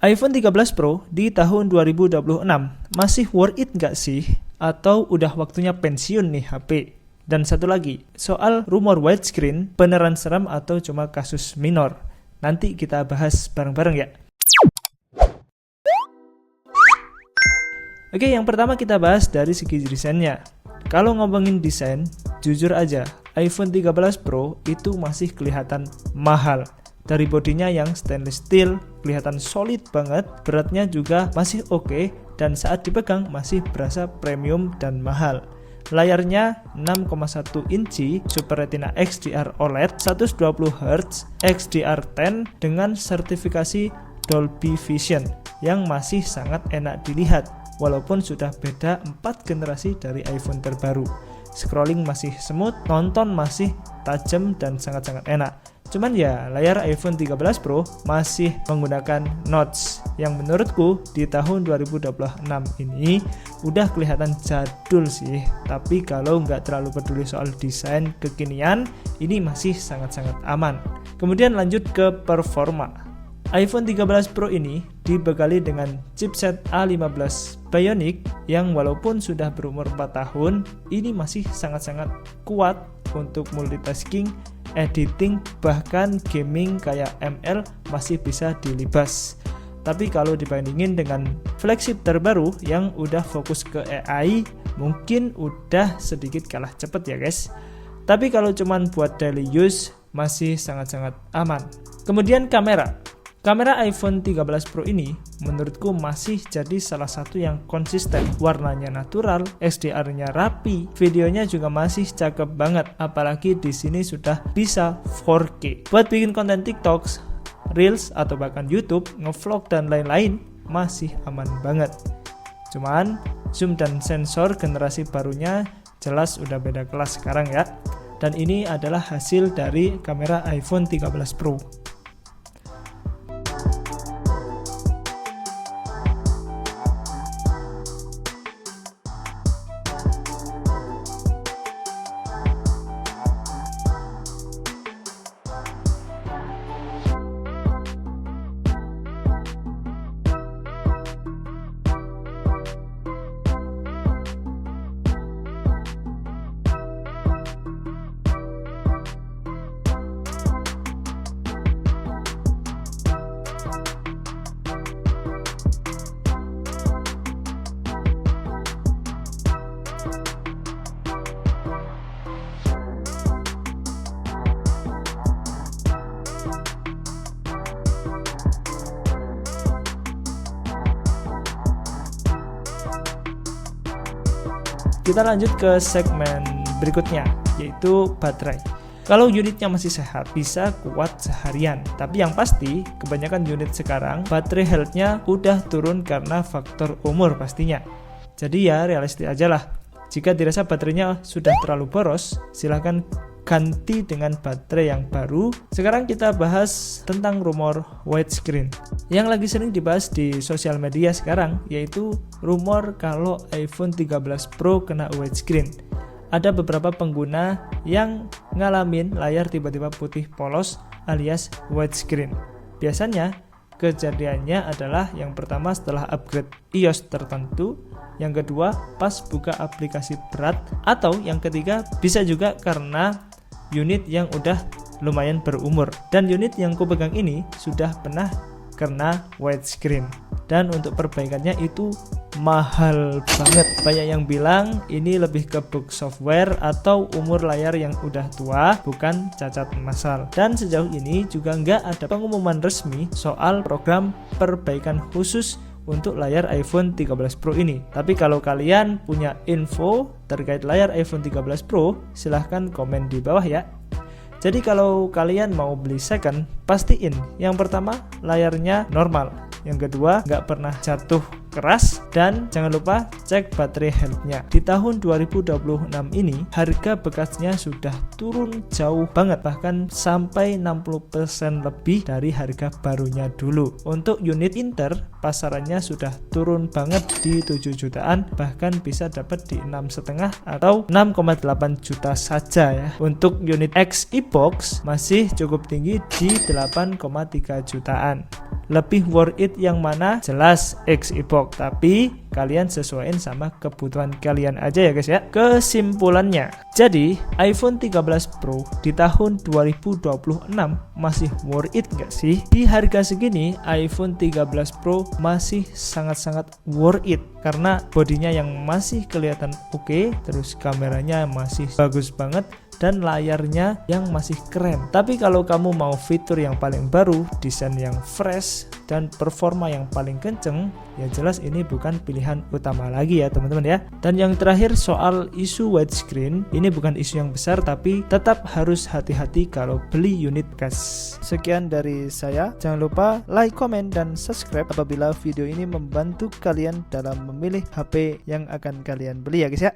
iPhone 13 Pro di tahun 2026 masih worth it nggak sih? Atau udah waktunya pensiun nih HP? Dan satu lagi, soal rumor widescreen, beneran serem atau cuma kasus minor? Nanti kita bahas bareng-bareng ya. Oke, yang pertama kita bahas dari segi desainnya. Kalau ngomongin desain, jujur aja, iPhone 13 Pro itu masih kelihatan mahal. Dari bodinya yang stainless steel, kelihatan solid banget, beratnya juga masih oke, dan saat dipegang masih berasa premium dan mahal. Layarnya 6,1 inci Super Retina XDR OLED 120Hz XDR10 dengan sertifikasi Dolby Vision yang masih sangat enak dilihat walaupun sudah beda 4 generasi dari iPhone terbaru. Scrolling masih smooth, nonton masih tajam dan sangat-sangat enak. Cuman ya, layar iPhone 13 Pro masih menggunakan notch yang menurutku di tahun 2026 ini udah kelihatan jadul sih. Tapi kalau nggak terlalu peduli soal desain kekinian, ini masih sangat-sangat aman. Kemudian lanjut ke performa. iPhone 13 Pro ini dibekali dengan chipset A15 Bionic yang walaupun sudah berumur 4 tahun, ini masih sangat-sangat kuat untuk multitasking, editing, bahkan gaming kayak ML masih bisa dilibas. Tapi kalau dibandingin dengan flagship terbaru yang udah fokus ke AI, mungkin udah sedikit kalah cepet ya guys. Tapi kalau cuman buat daily use, masih sangat-sangat aman. Kemudian kamera iPhone 13 Pro ini menurutku masih jadi salah satu yang konsisten. Warnanya natural, HDR-nya rapi, videonya juga masih cakep banget. Apalagi di sini sudah bisa 4K. Buat bikin konten TikToks, Reels atau bahkan YouTube, ngevlog dan lain-lain masih aman banget. Cuman zoom dan sensor generasi barunya jelas udah beda kelas sekarang ya. Dan ini adalah hasil dari kamera iPhone 13 Pro. Kita lanjut ke segmen berikutnya, yaitu baterai. Kalau unitnya masih sehat, bisa kuat seharian. Tapi yang pasti, kebanyakan unit sekarang, baterai health-nya udah turun karena faktor umur pastinya. Jadi ya realistis aja lah. Jika dirasa baterainya sudah terlalu boros, silahkan ganti dengan baterai yang baru. Sekarang kita bahas tentang rumor widescreen yang lagi sering dibahas di sosial media sekarang, yaitu rumor kalau iPhone 13 Pro kena widescreen. Ada beberapa pengguna yang ngalamin layar tiba-tiba putih polos alias widescreen. Biasanya kejadiannya adalah yang pertama setelah upgrade iOS tertentu, yang kedua pas buka aplikasi berat, atau yang ketiga bisa juga karena unit yang udah lumayan berumur. Dan unit yang kupegang ini sudah pernah kena widescreen. Dan untuk perbaikannya itu mahal banget. Banyak yang bilang ini lebih ke bug software atau umur layar yang udah tua, bukan cacat massal. Dan sejauh ini juga nggak ada pengumuman resmi soal program perbaikan khusus untuk layar iPhone 13 Pro ini. Tapi kalau kalian punya info terkait layar iPhone 13 Pro, silahkan komen di bawah ya. Jadi kalau kalian mau beli second, pastiin yang pertama layarnya normal, yang kedua nggak pernah jatuh keras, dan jangan lupa cek baterai health-nya. Di tahun 2026 ini harga bekasnya sudah turun jauh banget, bahkan sampai 60% lebih dari harga barunya dulu. Untuk unit Inter pasarannya sudah turun banget di 7 jutaan, bahkan bisa dapat di 6,5 atau 6,8 juta saja ya. Untuk unit X e-box masih cukup tinggi di 8,3 jutaan. lebih worth it yang mana? Jelas X-Epoch, tapi kalian sesuaiin sama kebutuhan kalian aja ya guys ya. Kesimpulannya, jadi iPhone 13 Pro di tahun 2026 masih worth it gak sih? Di harga segini iPhone 13 Pro masih sangat-sangat worth it karena bodinya yang masih kelihatan oke, terus kameranya masih bagus banget, dan layarnya yang masih keren. Tapi kalau kamu mau fitur yang paling baru, desain yang fresh, dan performa yang paling kenceng, ya jelas ini bukan pilihan utama lagi ya teman-teman ya. Dan yang terakhir soal isu widescreen, ini bukan isu yang besar tapi tetap harus hati-hati kalau beli unit bekas. Sekian dari saya, jangan lupa like, comment, dan subscribe apabila video ini membantu kalian dalam memilih HP yang akan kalian beli ya guys ya.